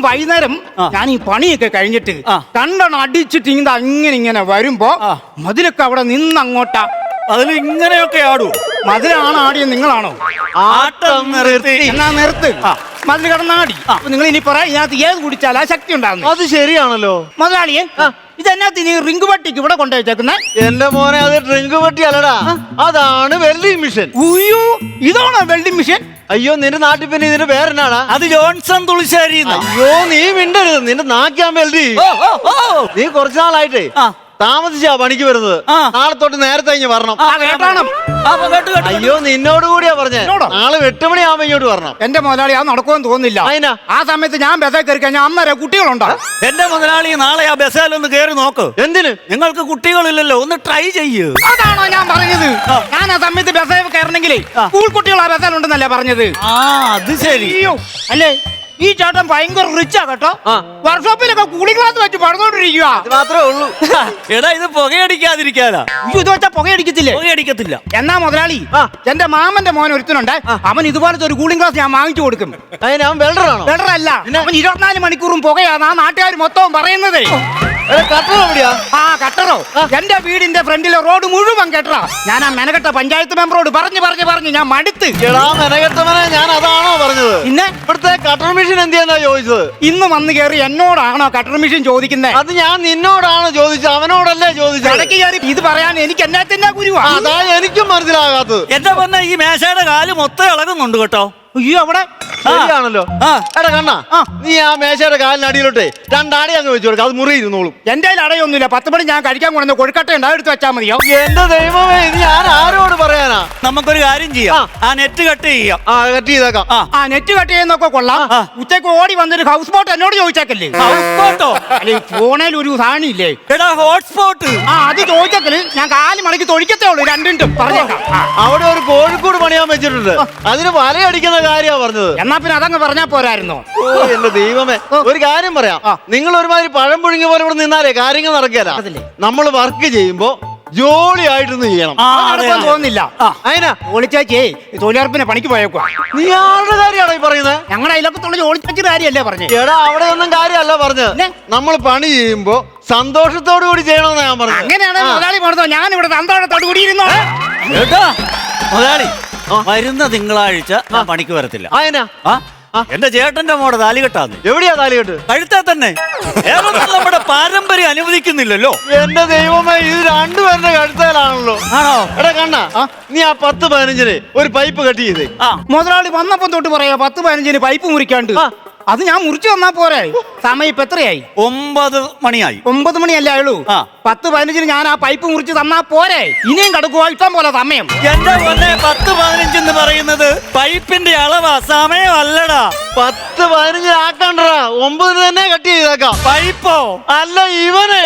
വൈകുന്നേരം ഞാൻ ഈ പണിയൊക്കെ കഴിഞ്ഞിട്ട് കണ്ടെണ്ണം അടിച്ചിട്ട് ഇങ്ങനെ വരുമ്പോ മതിലൊക്കെ അവിടെ നിന്നങ്ങോട്ടാ. അതിൽ ഇങ്ങനെയൊക്കെ ആടൂ? മതിലാണ് ആടിയത് നിങ്ങളാണോ? ആട്ടം നിർത്തി. എന്നാ നിർത്ത്. മതിൽ കിടന്നാടി. നിങ്ങൾ ഇനി പറ, ഇതിനകത്ത് ഏത് കുടിച്ചാലാ ശക്തി ഉണ്ടാകുന്നത്? അത് ശരിയാണല്ലോ മുതലാളിയെ. ഇതെന്നാ നീ റിംഗ് പട്ടിക്ക് ഇവിടെ കൊണ്ടുവച്ചേക്കുന്നേ? എന്റെ മോനെ, അത് ഡ്രിങ്ക് പട്ടി അല്ലടാ, അതാണ് വെൽഡിംഗ് മിഷൻ. ഉയ്യോ, ഇതാണോ വെൽഡിംഗ് മിഷൻ? അയ്യോ, നിന്റെ നാട്ടിൽ പിന്നെ ഇതിന് പേരെന്നാടാ? അത് ജോൺസൺ തുളിശ്ശേരി. അയ്യോ, നീ മിണ്ടരുത്, നിന്റെ നാക്കാൻ വെൽഡി. നീ കുറച്ചു നാളായിട്ടേ താമസിച്ചാ പണിക്ക് വരുന്നത്. നാളെ തൊട്ട് നേരത്തെ ഇങ്ങ് വരണം. അയ്യോ, നിന്നോട് കൂടിയാ പറഞ്ഞേ. നാളെ 8 മണിയാവുമ്പോ ഇങ്ങോട്ട് വരണം. എന്റെ മുതലാളി അത് നടക്കുമെന്ന് തോന്നുന്നില്ല. ആ സമയത്ത് ഞാൻ ബസ്സേ കയറി കഴിഞ്ഞാൽ അന്നേരം കുട്ടികളുണ്ടോ? എന്റെ മുതലാളി, നാളെ ആ ബസ്സിലൊന്ന് കയറി നോക്ക്. എന്തിന്? നിങ്ങൾക്ക് കുട്ടികളില്ലല്ലോ, ഒന്ന് ട്രൈ ചെയ്യൂ. അതാണോ ഞാൻ പറഞ്ഞത്? ഞാൻ ആ സമയത്ത് ബസ്സേ കയറണമെങ്കിലേ സ്കൂൾ കുട്ടികൾ ആ ബസ്സിലുണ്ടെന്നല്ലേ പറഞ്ഞത്? അത് ശരി. അല്ലേ, ഈ ചേട്ടൻ ഭയങ്കര റിച്ചാ കേട്ടോ. വർക്ക്ഷോപ്പിലൊക്കെ കൂളിംഗ് ഗ്ലാസ് വെച്ച് പടന്നോണ്ടിരിക്കുക. മാത്രമേ ഉള്ളൂ. എടാ, ഇത് പുകയടിക്കാതിരിക്കാനാ. ഇത് വെച്ചാ പുകയടിക്കത്തില്ലേ? പുകയടിക്കത്തില്ല. എന്നാ മുതലാളി, എന്റെ മാമന്റെ മോൻ ഒരുത്തനുണ്ട്. അവൻ ഇതുപോലത്തെ ഒരു കൂളിംഗ് ഗ്ലാസ് ഞാൻ വാങ്ങിച്ചു കൊടുക്കും. അവൻ വെൽഡറാണോ? വെൽഡറല്ല, അവൻ 24 മണിക്കൂറും പുകയാണ് ആ നാട്ടുകാർ മൊത്തം പറയുന്നത്. കട്ടറോ എവിടെയാ? ആ കട്ടറോ, എന്റെ വീടിന്റെ ഫ്രണ്ടിലെ റോഡ് മുഴുവൻ കെട്ടറാ. ഞാൻ ആ മെനക്കെട്ട പഞ്ചായത്ത് മെമ്പറോട് പറഞ്ഞു ഞാൻ മടുത്ത്. മെനക്കെട്ടവനെ ഞാൻ അതാണോ പറഞ്ഞത്? പിന്നെ ഇവിടുത്തെ കട്ടർ മെഷീൻ എന്തിനാ ചോദിച്ചത്? ഇന്ന് വന്ന് കയറി എന്നോടാണോ കട്ടർ മെഷീൻ ചോദിക്കുന്നത്? അത് ഞാൻ നിന്നോടാണോ ചോദിച്ചത്, അവനോടല്ലേ ചോദിച്ചത്? ഇടയ്ക്ക് കയറി ഇത് പറയാൻ എനിക്ക് എന്നാത്തിന്റെ ഗുരുവാ? അതാ എനിക്കും മനസ്സിലാകാത്തത്. എന്റെ പൊന്നെ, ഈ മേശയുടെ കാല് മൊത്തം ഇളകുന്നുണ്ട് കേട്ടോ. അയ്യോ, അവിടെ ശരിയാണല്ലോ. എടാ കണ്ണാ, നീ ആ മേശയുടെ കാലിനടിയിലോട്ടെ 2 അടി അങ്ങ് വെച്ചു കൊടുക്ക, അത് മുറിയിരുന്നോളും. എന്റെ അടയൊന്നുമില്ല. 10 മണി ഞാൻ കഴിക്കാൻ കൊണ്ടുവന്ന കൊഴുക്കട്ട ഉണ്ട്, എടുത്ത് വെച്ചാൽ മതിയോ? എന്റെ ദൈവമേ, ഇത് ഞാൻ ആരോട് പറയാനാ? നമുക്കൊരു കാര്യം ചെയ്യാം, ആ നെറ്റ് കട്ട് ചെയ്യാം. കട്ട് ചെയ്തേക്കാം. ആ നെറ്റ് കട്ട് ചെയ്യുന്നൊക്കെ കൊള്ളാം. ഉച്ചക്ക് ഓടി വന്നൊരു ഹൗസ് ബോട്ട് എന്നോട് ചോദിച്ചേക്കല്ലേ? ഹൗസ് ബോട്ടോ? അല്ലെ, ഫോണിൽ ഒരു സാധനം ഇല്ലേ? എടാ, ഹോട്ട്സ്പോട്ട്. അത് ചോദിച്ചേക്കല് ഞാൻ 4 മണിക്ക് തൊഴിക്കത്തേ ഉള്ളൂ. രണ്ടും പറഞ്ഞേക്കാം. അവിടെ ഒരു കോഴിക്കോട് പണിയാൻ വെച്ചിട്ടുണ്ട്, അതിന് വലയടിക്കുന്ന കാര്യമാ പറഞ്ഞത്. എന്നാ പിന്നെ അതങ്ങ് പറഞ്ഞാ പോരായിരുന്നോ? എന്റെ ദൈവമേ, ഒരു കാര്യം പറയാം. നിങ്ങൾ ഒരുമാതിരി പഴം പുഴുങ്ങിയ പോലെ ഇവിടെ നിന്നാലേ കാര്യങ്ങൾ നടക്കില്ല. നമ്മൾ വർക്ക് ചെയ്യുമ്പോ ജോലിയായിട്ടൊന്നും ചെയ്യണം. തോന്നുന്നില്ല. അതിനാ ഓളിച്ചാച്ചേ തൊഴിലുറപ്പിനെ പണിക്ക് പോയേക്കുവാ. നീ ആരുടെ കാര്യമാണോ ഈ പറയുന്നത്? ഞങ്ങളുടെ അയലൊക്കത്തുള്ള ഓളിച്ചാച്ചിയുടെ കാര്യമല്ലേ പറഞ്ഞേ? എടാ, അവിടെ ഒന്നും കാര്യമല്ല പറഞ്ഞത്. നമ്മൾ പണി ചെയ്യുമ്പോ സന്തോഷത്തോടു കൂടി ചെയ്യണമെന്ന് ഞാൻ പറഞ്ഞു. അങ്ങനെയാണ് മുതലാളി പറഞ്ഞോ? ഞാൻ ഇവിടെ സന്തോഷത്തോടു കൂടി ഇരുന്നോ? മുതലാളി, വരുന്ന തിങ്കളാഴ്ച ഞാൻ പണിക്ക് വരത്തില്ല. എന്റെ ചേട്ടന്റെ മോടെ താലികെട്ടാന്ന്. എവിടെയാ താലികെട്ട്? കഴുത്താ തന്നെ. നമ്മുടെ പാരമ്പര്യം അനുവദിക്കുന്നില്ലല്ലോ. എന്റെ ദൈവമേ, ഇത് രണ്ടുപേരുടെ കഴുത്തേലാണല്ലോ. ആണോ? എടാ കണ്ണാ, നീ ആ 10-15 ഒരു പൈപ്പ് കട്ട് ചെയ്തേ. മുതലാളി വന്നപ്പം തൊട്ട് പറയാ 10-15 പൈപ്പ് മുറിക്കാണ്ട്. അത് ഞാൻ മുറിച്ചു തന്നാ പോരെ? സമയം ഇപ്പൊ എത്രയായി? 9 മണിയായി. 9 മണിയല്ലേ ആയുള്ളൂ. 10-15 ഞാൻ ആ പൈപ്പ് മുറിച്ച് തന്നാ പോരെ? ഇനിയും കിടക്കുവാ ഇഷ്ടം പോലെ സമയം. എന്റെ പൊന്നെ, 10-15 എന്ന് പറയുന്നത് പൈപ്പിന്റെ അളവാ, സമയമല്ലടാ. 10-15 ആക്കണ്ടടാ, 9 തന്നെ കട്ട് ചെയ്തേക്കാം. പൈപ്പോ? അല്ല, ഇവനെ